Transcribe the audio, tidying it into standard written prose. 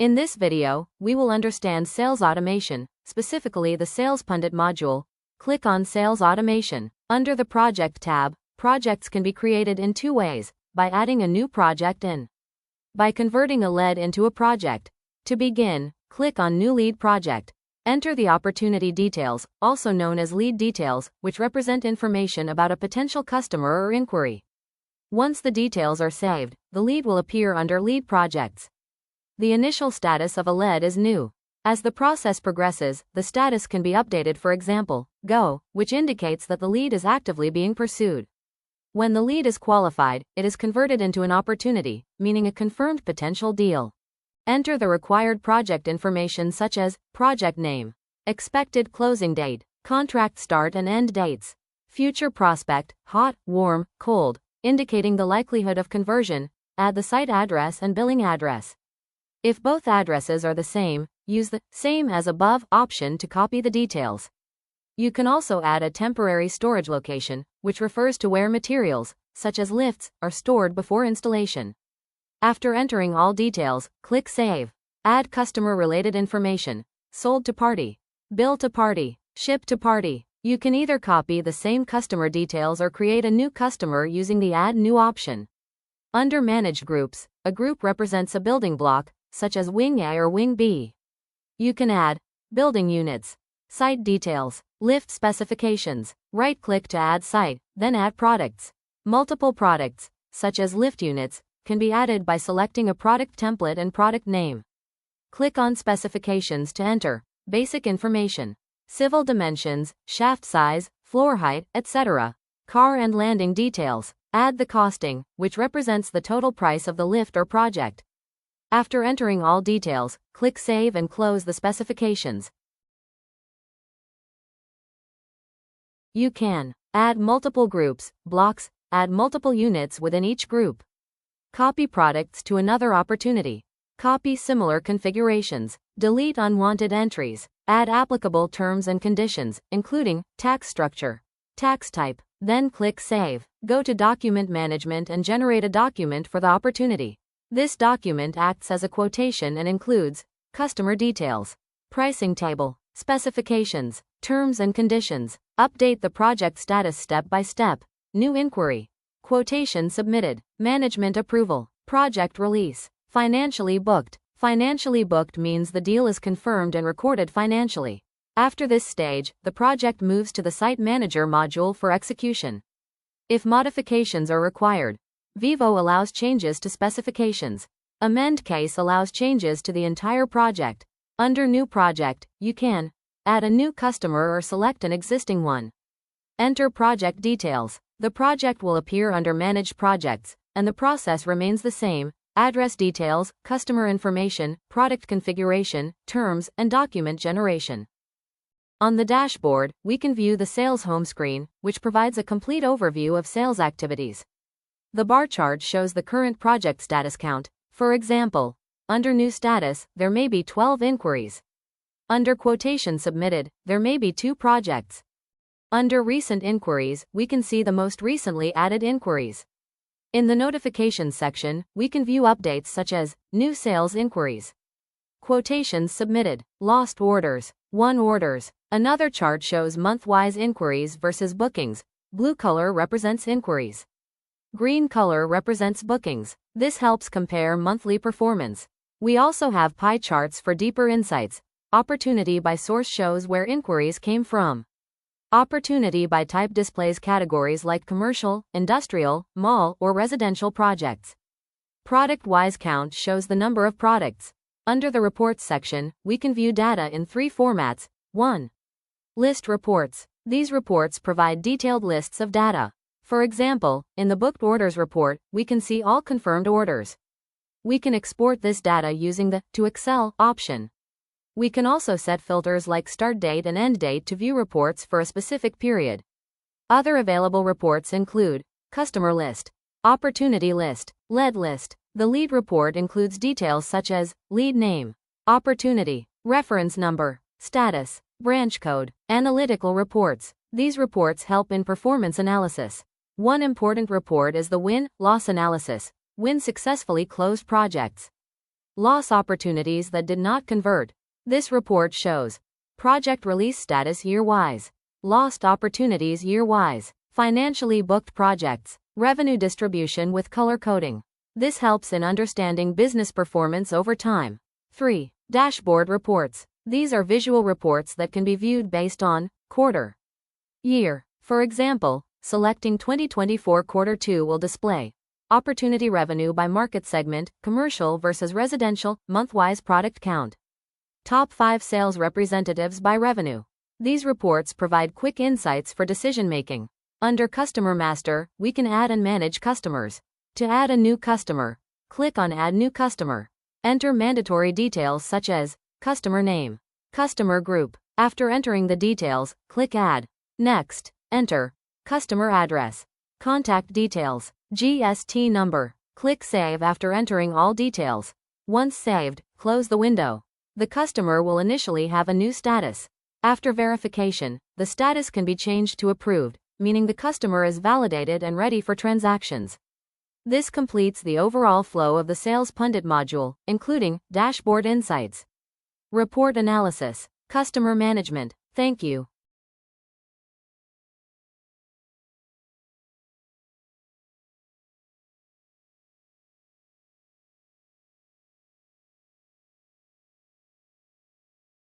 In this video, we will understand sales automation, specifically the SalesPundit module. Click on Sales Automation. Under the Project tab, projects can be created in two ways: by adding a new project and by converting a lead into a project. To begin, click on New Lead Project. Enter the opportunity details, also known as lead details, which represent information about a potential customer or inquiry. Once the details are saved, the lead will appear under Lead Projects. The initial status of a lead is new. As the process progresses, the status can be updated, for example, Go, which indicates that the lead is actively being pursued. When the lead is qualified, it is converted into an opportunity, meaning a confirmed potential deal. Enter the required project information such as project name, expected closing date, contract start and end dates, future prospect, hot, warm, cold, indicating the likelihood of conversion. Add the site address and billing address. If both addresses are the same, use the Same as Above option to copy the details. You can also add a temporary storage location, which refers to where materials, such as lifts, are stored before installation. After entering all details, click Save. Add customer-related information: sold to party, bill to party, ship to party. You can either copy the same customer details or create a new customer using the Add New option. Under Manage Groups, a group represents a building block, such as Wing A or Wing B. You can add building units, site details, lift specifications. Right-click to add site, then add products. Multiple products, such as lift units, can be added by selecting a product template and product name. Click on Specifications to enter basic information, civil dimensions, shaft size, floor height, etc. Car and landing details. Add the costing, which represents the total price of the lift or project. After entering all details, click Save and close the specifications. You can add multiple groups, blocks, add multiple units within each group. Copy products to another opportunity. Copy similar configurations. Delete unwanted entries. Add applicable terms and conditions, including tax structure, tax type. Then click Save. Go to Document Management and generate a document for the opportunity. This document acts as a quotation and includes customer details, pricing table, specifications, terms and conditions. Update the project status step by step. New inquiry, quotation submitted, management approval, project release, financially booked. Financially booked means the deal is confirmed and recorded financially. After this stage, the project moves to the Site Manager module for execution. If modifications are required, Vivo allows changes to specifications. Amend Case allows changes to the entire project. Under New Project, you can add a new customer or select an existing one. Enter project details. The project will appear under Manage Projects, and the process remains the same: address details, customer information, product configuration, terms, and document generation. On the dashboard, we can view the sales home screen, which provides a complete overview of sales activities. The bar chart shows the current project status count. For example, under New Status, there may be 12 inquiries. Under Quotation Submitted, there may be 2 projects. Under Recent Inquiries, we can see the most recently added inquiries. In the Notifications section, we can view updates such as new sales inquiries, quotations submitted, lost orders, won orders. Another chart shows month-wise inquiries versus bookings. Blue color represents inquiries. Green color represents bookings. This helps compare monthly performance. We also have pie charts for deeper insights. Opportunity by source shows where inquiries came from. Opportunity by type displays categories like commercial, industrial, mall, or residential projects. Product-wise count shows the number of products. Under the Reports section, we can view data in 3 formats. 1. List reports. These reports provide detailed lists of data. For example, in the Booked Orders report, we can see all confirmed orders. We can export this data using the To Excel option. We can also set filters like start date and end date to view reports for a specific period. Other available reports include Customer List, Opportunity List, Lead List. The Lead report includes details such as lead name, opportunity, reference number, status, branch code. Analytical reports. These reports help in performance analysis. One important report is the win-loss analysis. When successfully closed projects. Loss opportunities that did not convert. This report shows project release status year-wise, lost opportunities year-wise, financially booked projects, revenue distribution with color coding. This helps in understanding business performance over time. 3. Dashboard reports. These are visual reports that can be viewed based on quarter, year. For example, selecting 2024 quarter 2 will display opportunity revenue by market segment, commercial versus residential, month-wise product count. Top 5 sales representatives by revenue. These reports provide quick insights for decision-making. Under Customer Master, we can add and manage customers. To add a new customer, click on Add New Customer. Enter mandatory details such as customer name, customer group. After entering the details, click Add. Next, enter customer address, contact details, GST number. Click Save after entering all details. Once saved, close the window. The customer will initially have a new status. After verification, the status can be changed to approved, meaning the customer is validated and ready for transactions. This completes the overall flow of the SalesPundit module, including dashboard insights, report analysis, customer management. Thank you.